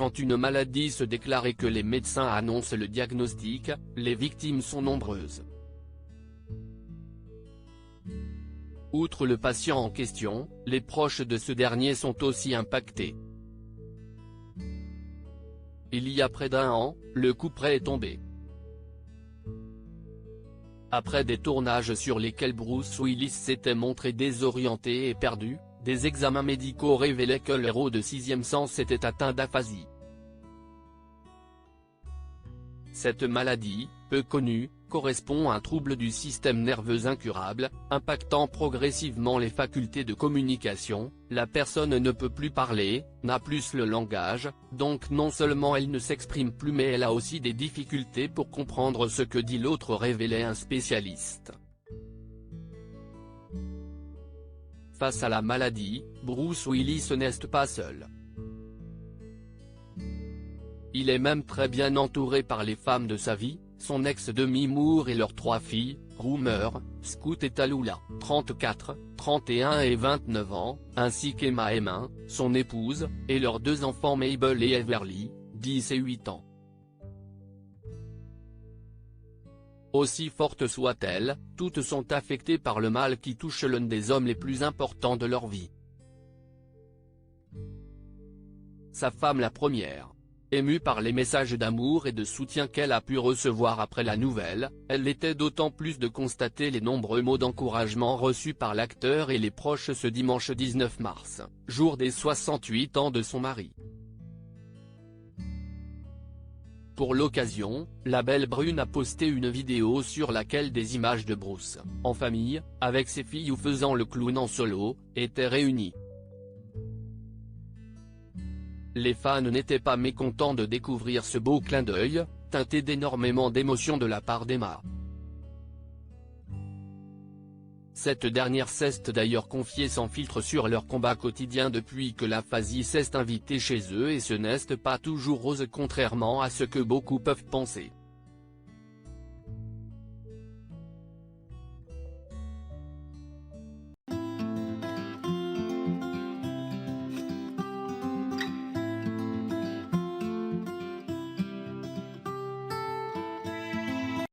Quand une maladie se déclare et que les médecins annoncent le diagnostic, les victimes sont nombreuses. Outre le patient en question, les proches de ce dernier sont aussi impactés. Il y a près d'un an, le couperet est tombé. Après des tournages sur lesquels Bruce Willis s'était montré désorienté et perdu, des examens médicaux révélaient que le héros de Sixième Sens était atteint d'aphasie. Cette maladie, peu connue, correspond à un trouble du système nerveux incurable, impactant progressivement les facultés de communication. La personne ne peut plus parler, n'a plus le langage, donc non seulement elle ne s'exprime plus mais elle a aussi des difficultés pour comprendre ce que dit l'autre, révélait un spécialiste. Face à la maladie, Bruce Willis n'est pas seul. Il est même très bien entouré par les femmes de sa vie, son ex Demi Moore et leurs 3 filles, Rumeur, Scout et Tallulah, 34, 31 et 29 ans, ainsi qu'Emma Heming, son épouse, et leurs 2 enfants Mabel et Everly, 10 et 8 ans. Aussi fortes soient-elles, toutes sont affectées par le mal qui touche l'un des hommes les plus importants de leur vie. Sa femme la première. Émue par les messages d'amour et de soutien qu'elle a pu recevoir après la nouvelle, elle l'était d'autant plus de constater les nombreux mots d'encouragement reçus par l'acteur et les proches ce dimanche 19 mars, jour des 68 ans de son mari. Pour l'occasion, la belle brune a posté une vidéo sur laquelle des images de Bruce, en famille, avec ses filles ou faisant le clown en solo, étaient réunies. Les fans n'étaient pas mécontents de découvrir ce beau clin d'œil, teinté d'énormément d'émotions de la part d'Emma. Cette dernière s'est d'ailleurs confiée sans filtre sur leur combat quotidien depuis que l'aphasie s'est invitée chez eux et ce n'est pas toujours rose contrairement à ce que beaucoup peuvent penser.